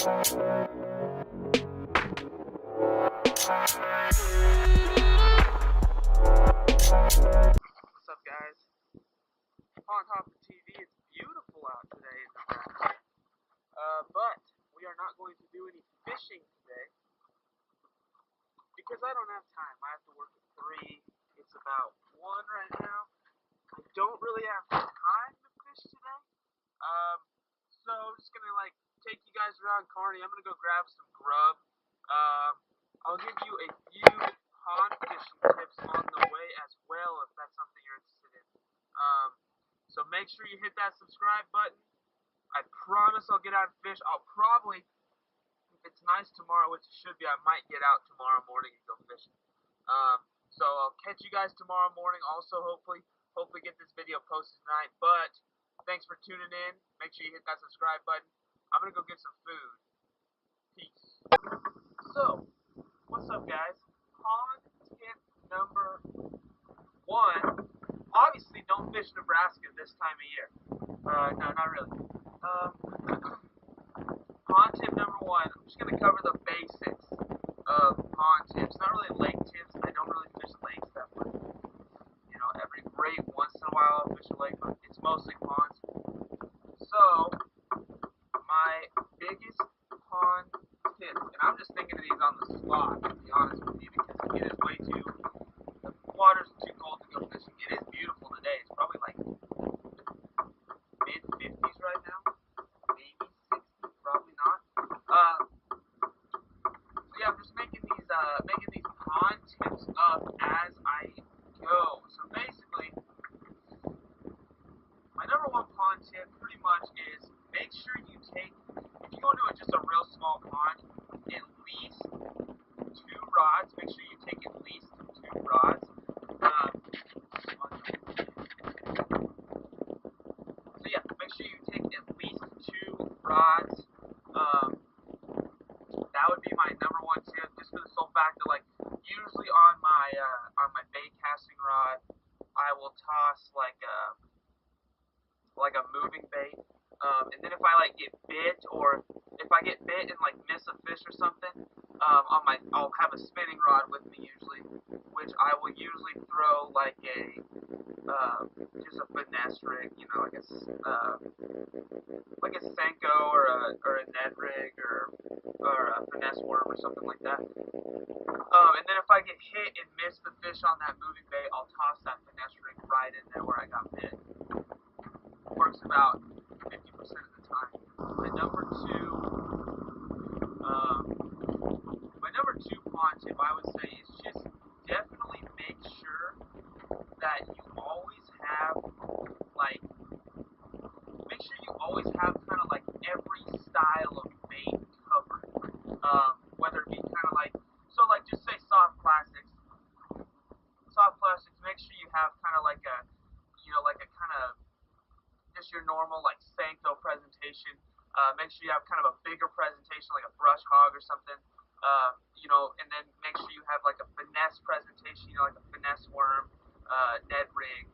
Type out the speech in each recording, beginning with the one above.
What's up, guys? On top of the TV, it's beautiful out today in Nebraska. But we are not going to do any fishing today because I don't have time. I have to work at 3. It's about 1 right now. I don't really have time to fish today. So I'm just gonna take you guys around Kearney. I'm gonna go grab some grub. I'll give you a few pond fishing tips on the way as well if that's something you're interested in. So make sure you hit that subscribe button. I promise I'll get out and fish. I'll probably, if it's nice tomorrow, which it should be, I might get out tomorrow morning and go fishing. So I'll catch you guys tomorrow morning. Also, hopefully get this video posted tonight. But thanks for tuning in. Make sure you hit that subscribe button. I'm gonna go get some food. Peace. So, what's up, guys? Pond tip number 1. Obviously, don't fish Nebraska this time of year. No, not really. Pond tip number 1. I'm just gonna cover the basics of pond tips. Not really lake tips. I don't really fish lakes that much. You know, every great once in a while I'll fish a lake, but it's mostly ponds. So, my biggest pond tips, and I'm just thinking of these on the spot, to be honest with you, because it is way too, the water's too cold to go fishing. It is beautiful today. It's probably like mid-50s right now, maybe 60, probably not. So yeah, I'm just making these pond tips up as I go. So basically, my number 1 pond tip pretty much is make sure you take, if you go into just a real small pond, at least 2 rods. Make sure you take at least 2 rods. So yeah, make sure you take at least 2 rods. That would be my number 1 tip, just for the sole fact that usually on my bait casting rod, I will toss like a moving bait. And then if I get bit, or if I get bit and miss a fish or something, I'll have a spinning rod with me usually, which I will usually throw just a finesse rig, you know, like a Senko or a Ned rig or a finesse worm or something like that. And then if I get hit and miss the fish on that moving bait, I'll toss that finesse rig right in there where I got bit. Works about 50% of the time. My number 2 pond tip, I would say, is just definitely make sure that you always have kind of every style of bait covered. Whether it be kind of just say soft plastics. Make sure you have kind of a kind of just your normal Senko presentation. Make sure you have kind of a bigger presentation, like a brush hog or something. And then make sure you have a finesse presentation, like a finesse worm, Ned rig,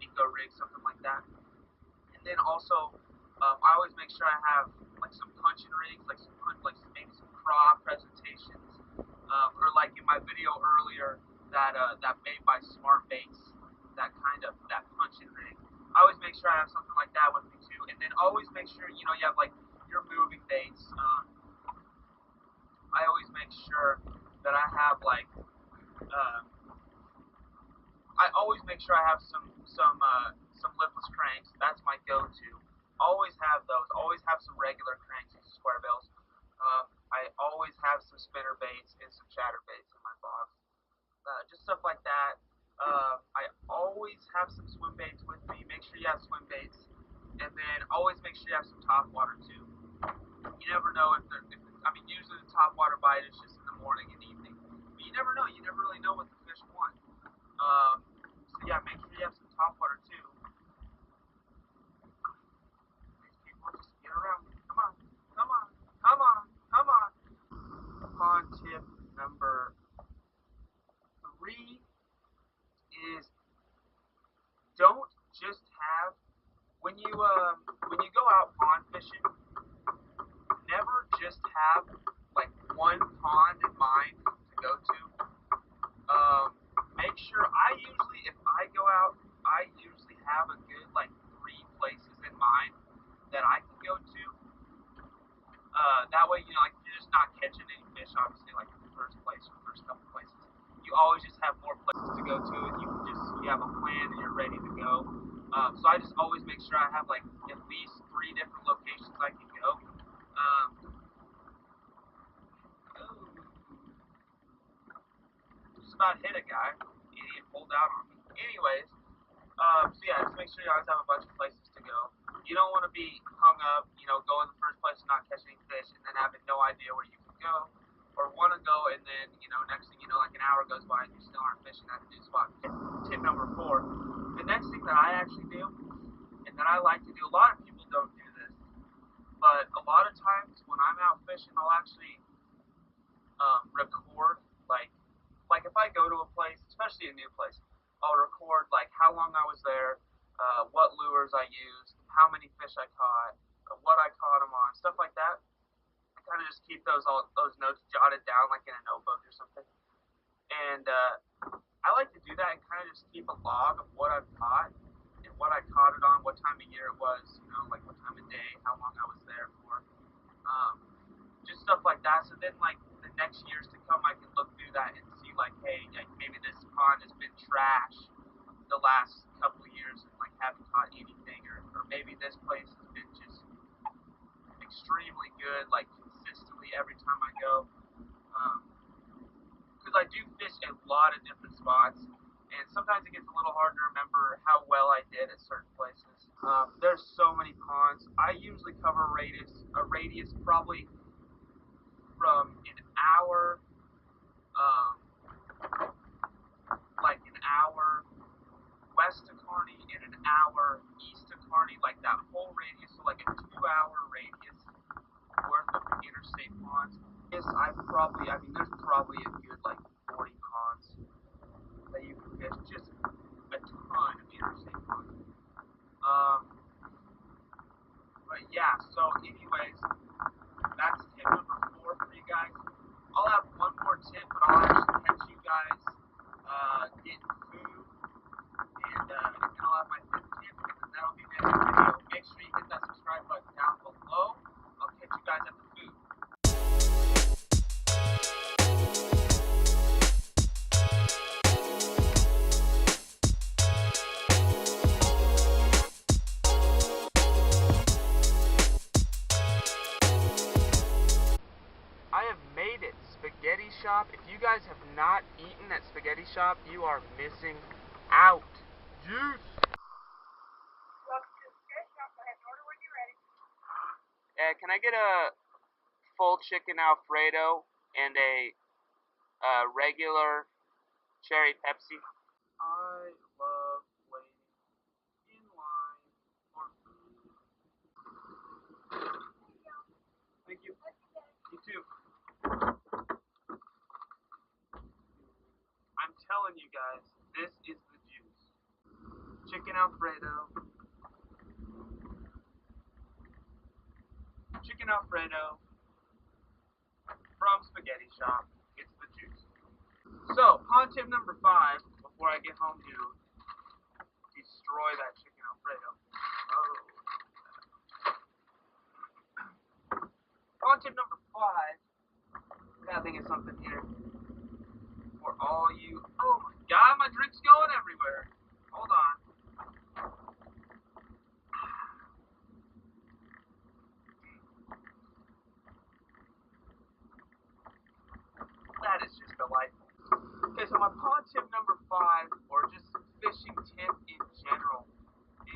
Nico rig, something like that. And then also, I always make sure I have some punching rigs, maybe some craw presentations, or in my video earlier, that made by Smart Baits, that punching rig. I always make sure I have something like that with me too, and then always make sure you have your moving baits. I always make sure that I have I always make sure I have some lipless cranks. That's my go-to. Always have those. Always have some regular cranks and square bills. I always have some spinner baits and some chatter baits in my box. Just stuff like that. I always have some swim baits with me. Make sure you have swim baits, and then always make sure you have some top water too. You never know usually the top water bite is just in the morning and evening, but you never know. You never really know what the fish want. So yeah, make sure you have some top water too. These people just get around me. Come on. Pond tip number 3 is don't just have when you go out pond fishing, just have like one pond in mind to go to. Make sure if I go out, I usually have a good like 3 places in mind that I can go to. That way, like you're just not catching any fish, obviously, like in the first place or first couple places. You always just have more places to go to, and you have a plan and you're ready to go. So I just always make sure I have like at least 3 different locations I can go. Just about hit a guy. Idiot pulled out on me. Anyways, so yeah, just make sure you always have a bunch of places to go. You don't want to be hung up, go in the first place and not catch any fish, and then having no idea where you can go, or want to go, and then, next thing you know, like an hour goes by and you still aren't fishing at a new spot. Tip number 4. The next thing that I actually do, and that I like to do, a lot of people don't do this, but a lot of times when I'm out fishing, I'll actually record, like if I go to a place, especially a new place, I'll record like how long I was there, what lures I used, how many fish I caught, what I caught them on, stuff like that. I kind of just keep those notes jotted down like in a notebook or something. And I like to do that and kind of just keep a log of what I've caught and what I caught it on, what time of year it was, like what time of day, how long I was there for, just stuff like that. So then like the next years to come, I can look through that and see like, hey, like maybe this pond has been trash the last couple of years and like haven't caught anything, or maybe this place has been just extremely good, like consistently every time I go. Because I do fish a lot of different spots, and sometimes it gets a little hard to remember how well I did at certain places. There's so many ponds. I usually cover a radius probably from an hour, like an hour west of Kearney and an hour east of Kearney, like that whole radius, so like a 2-hour radius worth of interstate ponds. There's probably a good like 40 ponds that you can fish, just a ton of interstate ponds. But yeah, so anyways, that's tip number 4 for you guys. I'll have one more tip, but I'll actually catch you guys getting food, and I'll have my 5th tip, and that'll be next video. Make sure you hit that subscribe button down below. I'll catch you guys at the food. Spaghetti Shop. If you guys have not eaten at Spaghetti Shop, you are missing out. Juice! Welcome to the Spaghetti Shop. Go ahead and order when you're ready. Can I get a full chicken Alfredo and a regular cherry Pepsi? I love waiting in line for food. Thank you. You too. I'm telling you guys, this is the juice. Chicken Alfredo. Chicken Alfredo from Spaghetti Shop. It's the juice. So, pond tip number 5, before I get home to destroy that chicken Alfredo. Pond tip number 5. I think it's something here. For all you, oh my god, my drink's going everywhere. Hold on. That is just delightful. Okay, so my pond tip number 5, or just fishing tip in general,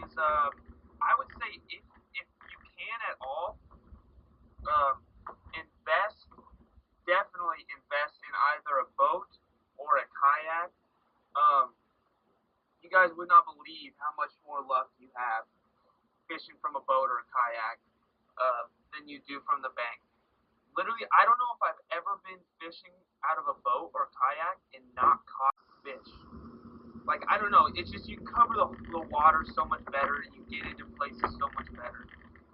is I would say if you can at all, definitely invest in either a boat or a kayak. You guys would not believe how much more luck you have fishing from a boat or a kayak than you do from the bank. Literally, I don't know if I've ever been fishing out of a boat or a kayak and not caught fish. Like, I don't know, it's just you cover the water so much better, and you get into places so much better.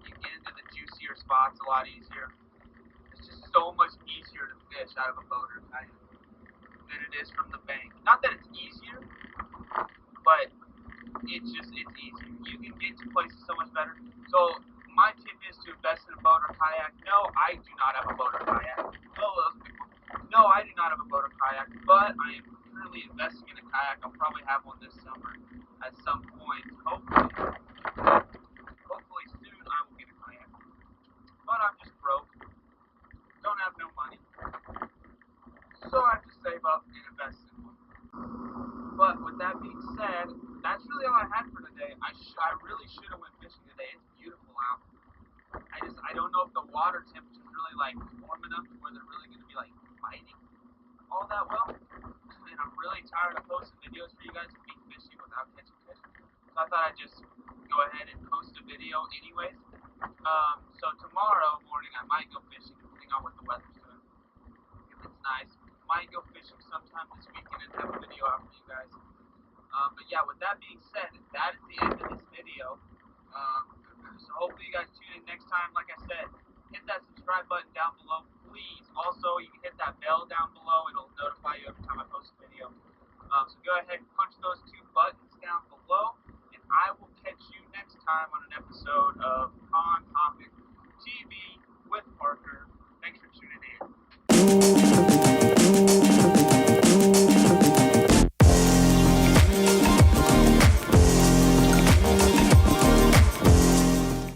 You get into the juicier spots a lot easier. It's so much easier to fish out of a boat or kayak than it is from the bank. Not that it's easier, but it's easier. You can get to places so much better. So my tip is to invest in a boat or kayak. No, I do not have a boat or kayak. No, I do not have a boat or kayak, but I am currently investing in a kayak. I'll probably have one this summer at some point. Hopefully soon I will get a kayak. But I'm just broke. Don't have no money. So I have to save up and invest in one. But with that being said, that's really all I had for today. I really should have went fishing today. It's beautiful out. I don't know if the water temperature is really like warm enough to where they're really going to be like fighting all that well. And I'm really tired of posting videos for you guys of me fishing without catching fish. So I thought I'd just go ahead and post a video anyways. So tomorrow morning I might go fishing depending on what the weather's doing. If it's nice, might go fishing sometime this weekend and have a video out for you guys. But yeah, with that being said, that is the end of this video. So hopefully you guys tune in next time. Like I said, hit that subscribe button down below, please. Also, you can hit that bell down below. It'll notify you every time I post a video. So go ahead and punch those two buttons down below, and I will catch you next time on an episode of On Topic TV with Parker. Thanks for tuning in.